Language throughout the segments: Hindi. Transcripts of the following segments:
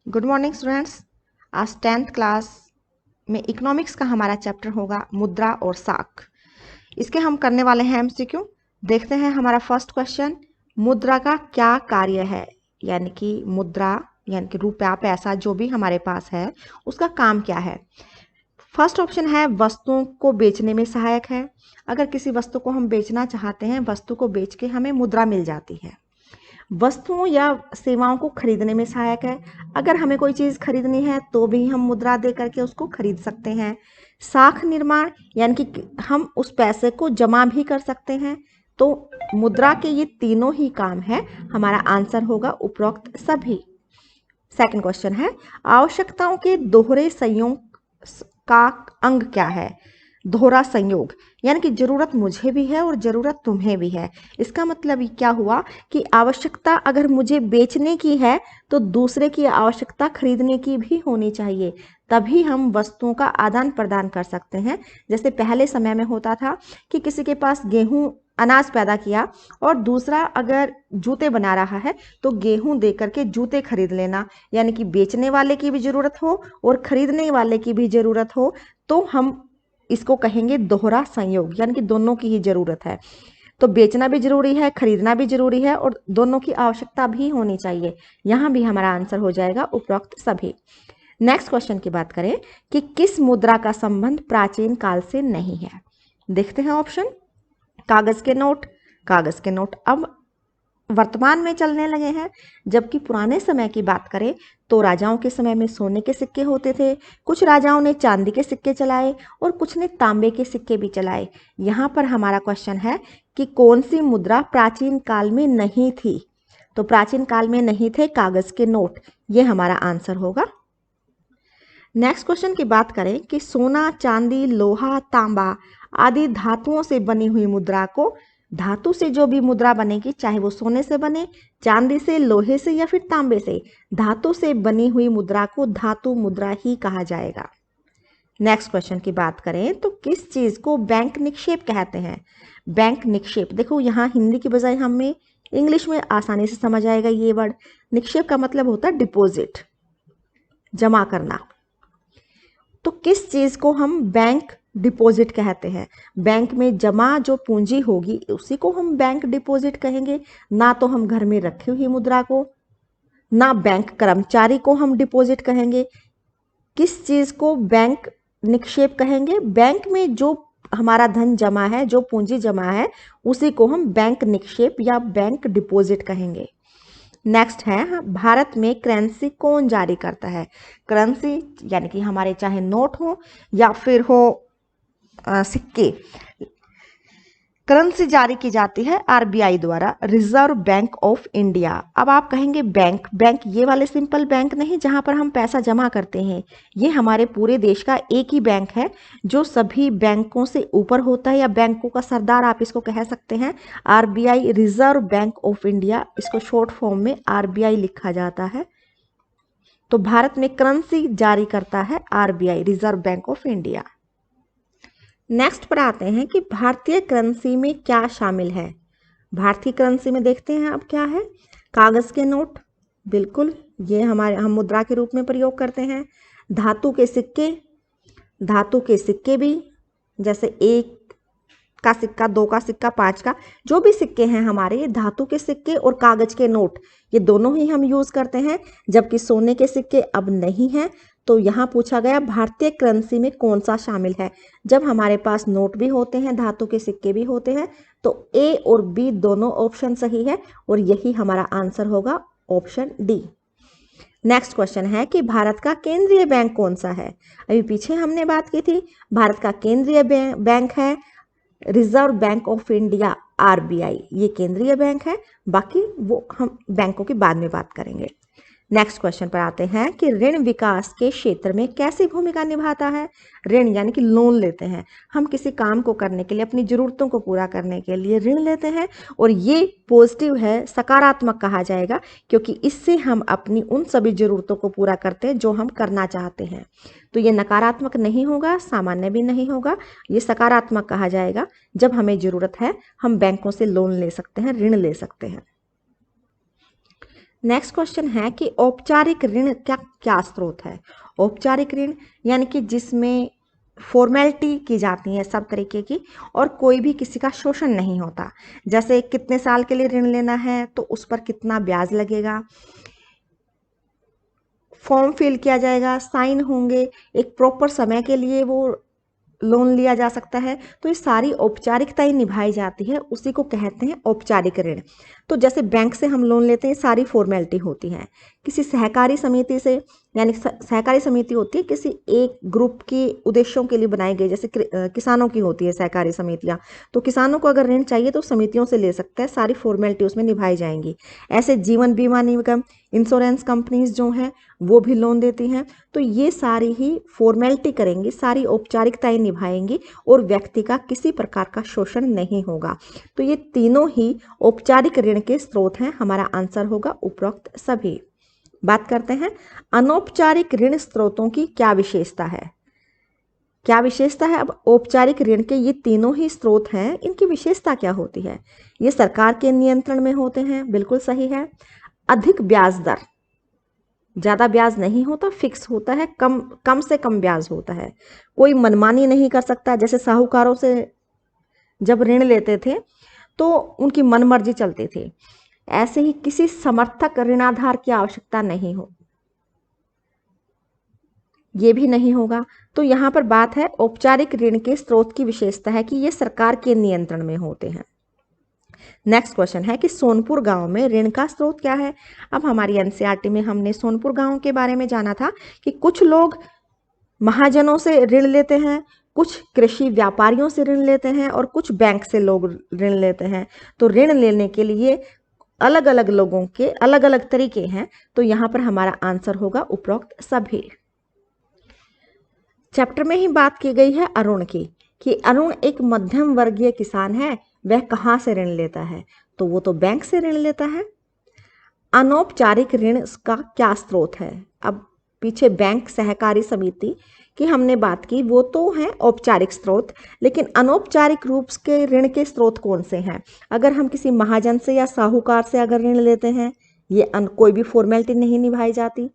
Good morning students. आज 10th क्लास में इकोनॉमिक्स का हमारा चैप्टर होगा मुद्रा और साख। इसके हम करने वाले हैं एमसीक्यू। देखते हैं हमारा फर्स्ट क्वेश्चन, मुद्रा का क्या कार्य है। यानी कि मुद्रा यानी कि रुपया पैसा जो भी हमारे पास है उसका काम क्या है। फर्स्ट ऑप्शन है वस्तुओं को बेचने में सहायक है। अगर किसी वस्तु को हम बेचना चाहते हैं, वस्तु को बेच के हमें मुद्रा मिल जाती है। वस्तुओं या सेवाओं को खरीदने में सहायक है। अगर हमें कोई चीज़ खरीदनी है तो भी हम मुद्रा दे करके उसको खरीद सकते हैं। साख निर्माण यानी कि हम उस पैसे को जमा भी कर सकते हैं। तो मुद्रा के ये तीनों ही काम है। हमारा आंसर होगा उपरोक्त सभी। सेकंड क्वेश्चन है, आवश्यकताओं के दोहरे संयोग का अंग क्या है। दोहरा संयोग यानी कि जरूरत मुझे भी है और जरूरत तुम्हें भी है। इसका मतलब क्या हुआ कि आवश्यकता अगर मुझे बेचने की है तो दूसरे की आवश्यकता खरीदने की भी होनी चाहिए, तभी हम वस्तुओं का आदान प्रदान कर सकते हैं। जैसे पहले समय में होता था कि किसी के पास गेहूं अनाज पैदा किया और दूसरा अगर जूते बना रहा है तो गेहूं दे करके जूते खरीद लेना, यानी कि बेचने वाले की भी जरूरत हो और खरीदने वाले की भी जरूरत हो, तो हम इसको कहेंगे दोहरा संयोग, यानी कि दोनों की ही जरूरत है। तो बेचना भी जरूरी है, खरीदना भी जरूरी है और दोनों की आवश्यकता भी होनी चाहिए। यहाँ भी हमारा आंसर हो जाएगा उपरोक्त सभी। नेक्स्ट क्वेश्चन की बात करें कि किस मुद्रा का संबंध प्राचीन काल से नहीं है। देखते हैं ऑप्शन। कागज के नोट। कागज के नोट अब वर्तमान में चलने लगे हैं, जबकि पुराने समय की बात करें तो राजाओं के समय में सोने के सिक्के होते थे। कुछ राजाओं ने चांदी के सिक्के चलाए और कुछ ने तांबे के सिक्के भी चलाए। यहाँ पर हमारा क्वेश्चन है कि कौन सी मुद्रा प्राचीन काल में नहीं थी। तो प्राचीन काल में नहीं थे कागज के नोट, ये हमारा आंसर होगा। नेक्स्ट क्वेश्चन की बात करें कि सोना चांदी लोहा तांबा आदि धातुओं से बनी हुई मुद्रा को, धातु से जो भी मुद्रा बनेगी चाहे वो सोने से बने, चांदी से, लोहे से या फिर तांबे से, धातु से बनी हुई मुद्रा को धातु मुद्रा ही कहा जाएगा। नेक्स्ट क्वेश्चन की बात करें तो किस चीज को बैंक निक्षेप कहते हैं। बैंक निक्षेप, देखो यहाँ हिंदी की बजाय हमें इंग्लिश में आसानी से समझ आएगा ये वर्ड। निक्षेप का मतलब होता है डिपॉजिट, जमा करना। तो किस चीज को हम बैंक डिपॉजिट कहते हैं। बैंक में जमा जो पूंजी होगी उसी को हम बैंक डिपॉजिट कहेंगे, ना तो हम घर में रखी हुई मुद्रा को, ना बैंक कर्मचारी को हम डिपॉजिट कहेंगे। किस चीज को बैंक निक्षेप कहेंगे। बैंक में जो हमारा धन जमा है, जो पूंजी जमा है, उसी को हम बैंक निक्षेप या बैंक डिपॉजिट कहेंगे। नेक्स्ट है, भारत में करेंसी कौन जारी करता है। करेंसी यानी कि हमारे चाहे नोट हो या फिर हो सिक्के, करेंसी जारी की जाती है आरबीआई द्वारा, रिजर्व बैंक ऑफ इंडिया। अब आप कहेंगे बैंक बैंक ये वाले सिंपल बैंक नहीं जहां पर हम पैसा जमा करते हैं। ये हमारे पूरे देश का एक ही बैंक है जो सभी बैंकों से ऊपर होता है, या बैंकों का सरदार आप इसको कह सकते हैं। RBI reserve bank of India, इसको शॉर्ट फॉर्म में आरबीआई लिखा जाता है। तो भारत में करेंसी जारी करता है RBI, reserve bank of India. Next पर आते हैं कि भारतीय करेंसी में क्या शामिल है। भारतीय करेंसी में देखते हैं अब क्या है। कागज के नोट, बिल्कुल ये हम मुद्रा के रूप में प्रयोग करते हैं। धातु के सिक्के, धातु के सिक्के भी, जैसे 1 का सिक्का, 2 का सिक्का, 5 का, जो भी सिक्के हैं हमारे, ये धातु के सिक्के और कागज के नोट, ये दोनों ही हम यूज करते हैं। जबकि सोने के सिक्के अब नहीं हैं। तो यहाँ पूछा गया भारतीय करेंसी में कौन सा शामिल है। जब हमारे पास नोट भी होते हैं, धातु के सिक्के भी होते हैं, तो ए और बी दोनों ऑप्शन सही है और यही हमारा आंसर होगा ऑप्शन डी। नेक्स्ट क्वेश्चन है कि भारत का केंद्रीय बैंक कौन सा है। अभी पीछे हमने बात की थी, भारत का केंद्रीय बैंक है reserve bank of India, RBI, ये केंद्रीय बैंक है। बाकी वो हम बैंकों की बाद में बात करेंगे। नेक्स्ट क्वेश्चन पर आते हैं कि ऋण विकास के क्षेत्र में कैसी भूमिका निभाता है। ऋण यानी कि लोन लेते हैं, हम किसी काम को करने के लिए, अपनी जरूरतों को पूरा करने के लिए ऋण लेते हैं, और ये पॉजिटिव है, सकारात्मक कहा जाएगा, क्योंकि इससे हम अपनी उन सभी जरूरतों को पूरा करते हैं जो हम करना चाहते हैं। तो ये नकारात्मक नहीं होगा, सामान्य भी नहीं होगा, ये सकारात्मक कहा जाएगा। जब हमें जरूरत है हम बैंकों से लोन ले सकते हैं, ऋण ले सकते हैं। नेक्स्ट क्वेश्चन है कि औपचारिक ऋण क्या क्या स्रोत है। औपचारिक ऋण यानी कि जिसमें फॉर्मेलिटी की जाती है सब तरीके की और कोई भी किसी का शोषण नहीं होता। जैसे कितने साल के लिए ऋण लेना है तो उस पर कितना ब्याज लगेगा, फॉर्म फिल किया जाएगा, साइन होंगे, एक प्रॉपर समय के लिए वो लोन लिया जा सकता है। तो ये सारी औपचारिकताएं निभाई जाती है, उसी को कहते हैं औपचारिक ऋण। तो जैसे बैंक से हम लोन लेते हैं, सारी फॉर्मेलिटी होती है। किसी सहकारी समिति से, यानी सहकारी समिति होती है किसी एक ग्रुप के उद्देश्यों के लिए बनाई गई, जैसे किसानों की होती है सहकारी समितियां, तो किसानों को अगर ऋण चाहिए तो समितियों से ले सकता है, सारी फॉर्मेलिटी उसमें निभाई जाएंगी। ऐसे जीवन बीमा निगम, इंश्योरेंस कंपनीज जो हैं वो भी लोन देती हैं। तो ये सारी ही फॉर्मेलिटी करेंगी, सारी औपचारिकताएं निभाएंगी और व्यक्ति का किसी प्रकार का शोषण नहीं होगा। तो ये तीनों ही औपचारिक ऋण के स्रोत हैं। हमारा आंसर होगा उपरोक्त सभी। बात करते हैं अनौपचारिक ऋण स्रोतों की क्या विशेषता है। क्या विशेषता है? अब औपचारिक ऋण के ये तीनों ही स्रोत हैं, इनकी विशेषता क्या होती है? ये सरकार के नियंत्रण में होते हैं, बिल्कुल सही है। अधिक ब्याज दर, ज्यादा ब्याज नहीं होता, फिक्स होता है, कम से कम ब्याज होता है। कोई मनमानी नहीं कर सकता। जैसे साहूकारों से जब ऋण लेते थे तो उनकी मनमर्जी चलती थी, ऐसे ही किसी समर्थक ऋणाधार की आवश्यकता नहीं हो, ये भी नहीं होगा। तो यहाँ पर बात है औपचारिक ऋण के स्रोत की विशेषता है कि ये सरकार के नियंत्रण में होते हैं। नेक्स्ट क्वेश्चन है कि सोनपुर गांव में ऋण का स्रोत क्या है। अब हमारी एनसीईआरटी में हमने सोनपुर गांव के बारे में जाना था कि कुछ लोग महाजनों से ऋण लेते हैं, कुछ कृषि व्यापारियों से ऋण लेते हैं और कुछ बैंक से लोग ऋण लेते हैं। तो ऋण लेने के लिए अलग अलग लोगों के अलग अलग तरीके हैं। तो यहाँ पर हमारा आंसर होगा उपरोक्त सभी। चैप्टर में ही बात की गई है अरुण की, कि अरुण एक मध्यम वर्गीय किसान है, वह कहाँ से ऋण लेता है? तो वो तो बैंक से ऋण लेता है। अनौपचारिक ऋण का क्या स्रोत है? अब पीछे बैंक सहकारी समिति की हमने बात की, वो तो है औपचारिक स्रोत, लेकिन अनौपचारिक रूप के ऋण के स्रोत कौन से हैं? अगर हम किसी महाजन से या साहूकार से अगर ऋण लेते हैं, ये कोई भी फॉर्मेलिटी नहीं निभाई जाती।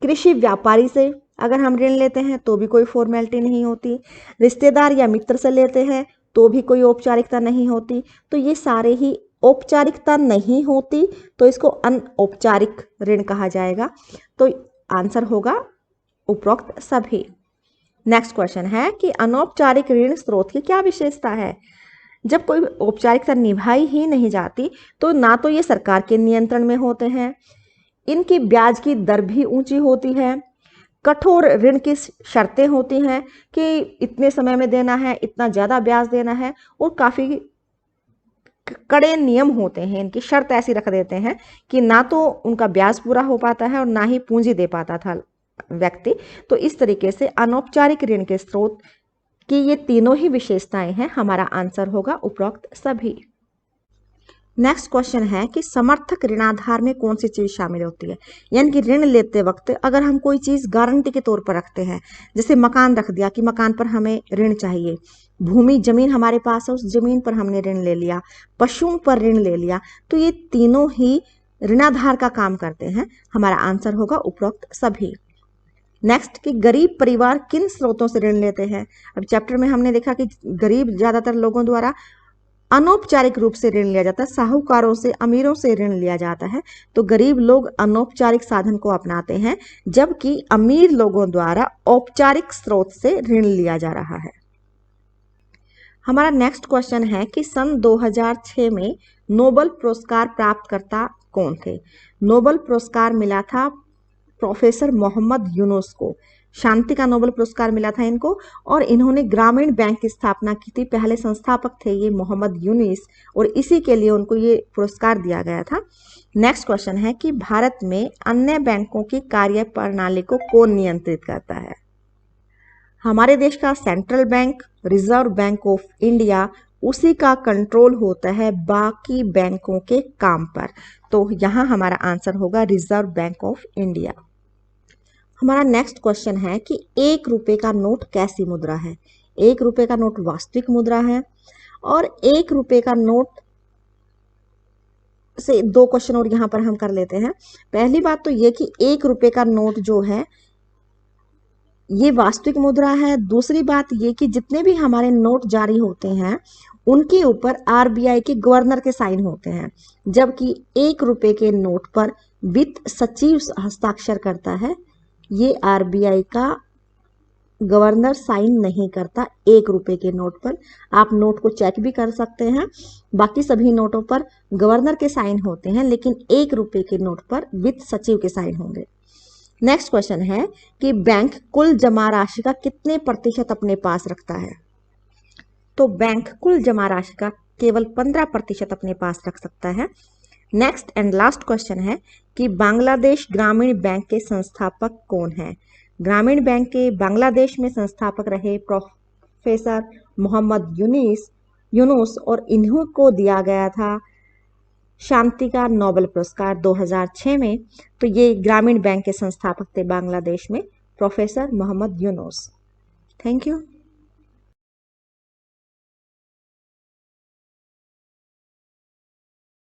कृषि व्यापारी से अगर हम ऋण लेते हैं तो भी कोई फॉर्मेलिटी नहीं होती। रिश्तेदार या मित्र से लेते हैं तो भी कोई औपचारिकता नहीं होती। तो ये सारे ही औपचारिकता नहीं होती, तो इसको अनौपचारिक ऋण कहा जाएगा। तो आंसर होगा उपरोक्त सभी। नेक्स्ट क्वेश्चन है कि अनौपचारिक ऋण स्रोत की क्या विशेषता है। जब कोई औपचारिकता निभाई ही नहीं जाती तो ना तो ये सरकार के नियंत्रण में होते हैं, इनकी ब्याज की दर भी ऊंची होती है, कठोर ऋण की शर्तें होती हैं कि इतने समय में देना है, इतना ज़्यादा ब्याज देना है, और काफ़ी कड़े नियम होते हैं। इनकी शर्त ऐसी रख देते हैं कि ना तो उनका ब्याज पूरा हो पाता है और ना ही पूंजी दे पाता था व्यक्ति। तो इस तरीके से अनौपचारिक ऋण के स्रोत की ये तीनों ही विशेषताएं हैं। हमारा आंसर होगा उपरोक्त सभी। नेक्स्ट क्वेश्चन है कि समर्थक ऋणाधार में कौन सी चीज शामिल होती है। यानी कि ऋण लेते वक्त अगर हम कोई चीज गारंटी के तौर पर रखते हैं, जैसे मकान रख दिया कि मकान पर हमें ऋण चाहिए, भूमि जमीन हमारे पास है, उस जमीन पर हमने ऋण ले लिया, पशुओं पर ऋण ले लिया, तो ये तीनों ही ऋणाधार का काम करते हैं। हमारा आंसर होगा उपरोक्त सभी। नेक्स्ट कि गरीब परिवार किन स्रोतों से ऋण लेते हैं। अब चैप्टर में हमने देखा कि गरीब ज्यादातर लोगों द्वारा अनौपचारिक रूप से ऋण लिया जाता है, साहूकारों से, अमीरों से ऋण लिया जाता है। तो गरीब लोग अनौपचारिक साधन को अपनाते हैं, जबकि अमीर लोगों द्वारा औपचारिक स्रोत से ऋण लिया जा रहा है। हमारा नेक्स्ट क्वेश्चन है कि सन 2006 में नोबेल पुरस्कार प्राप्तकर्ता कौन थे। नोबेल पुरस्कार मिला था प्रोफेसर मोहम्मद यूनुस को, शांति का नोबेल पुरस्कार मिला था इनको, और इन्होंने ग्रामीण बैंक की स्थापना की थी। पहले संस्थापक थे ये मोहम्मद यूनुस, और इसी के लिए उनको ये पुरस्कार दिया गया था। नेक्स्ट क्वेश्चन है कि भारत में अन्य बैंकों की कार्य प्रणाली को कौन नियंत्रित करता है। हमारे देश का central bank, reserve bank of India, उसी का कंट्रोल होता है बाकी बैंकों के काम पर। तो यहाँ हमारा आंसर होगा रिजर्व बैंक ऑफ इंडिया। हमारा नेक्स्ट क्वेश्चन है कि 1 रुपए का नोट कैसी मुद्रा है। 1 रुपए का नोट वास्तविक मुद्रा है, और 1 रुपए का नोट से 2 क्वेश्चन और यहाँ पर हम कर लेते हैं। पहली बात तो ये कि 1 रुपए का नोट जो है ये वास्तविक मुद्रा है। दूसरी बात ये कि जितने भी हमारे नोट जारी होते हैं उनके ऊपर आरबीआई के गवर्नर के साइन होते हैं, जबकि 1 रुपए के नोट पर वित्त सचिव हस्ताक्षर करता है। ये आरबीआई का गवर्नर साइन नहीं करता 1 रुपए के नोट पर। आप नोट को चेक भी कर सकते हैं, बाकी सभी नोटों पर गवर्नर के साइन होते हैं, लेकिन 1 रुपए के नोट पर वित्त सचिव के साइन होंगे। नेक्स्ट क्वेश्चन है कि बैंक कुल जमा राशि का कितने प्रतिशत अपने पास रखता है? तो बैंक कुल जमा राशि का केवल 15% अपने पास रख सकता है। नेक्स्ट एंड लास्ट क्वेश्चन है कि बांग्लादेश ग्रामीण बैंक के संस्थापक कौन है? ग्रामीण बैंक के बांग्लादेश में संस्थापक रहे प्रोफेसर मोहम्मद यूनुस और इन्हीं को दिया गया था शांति का नोबेल पुरस्कार 2006 में। तो ये ग्रामीण बैंक के संस्थापक थे बांग्लादेश में, professor Mohammad Yunus. Thank you.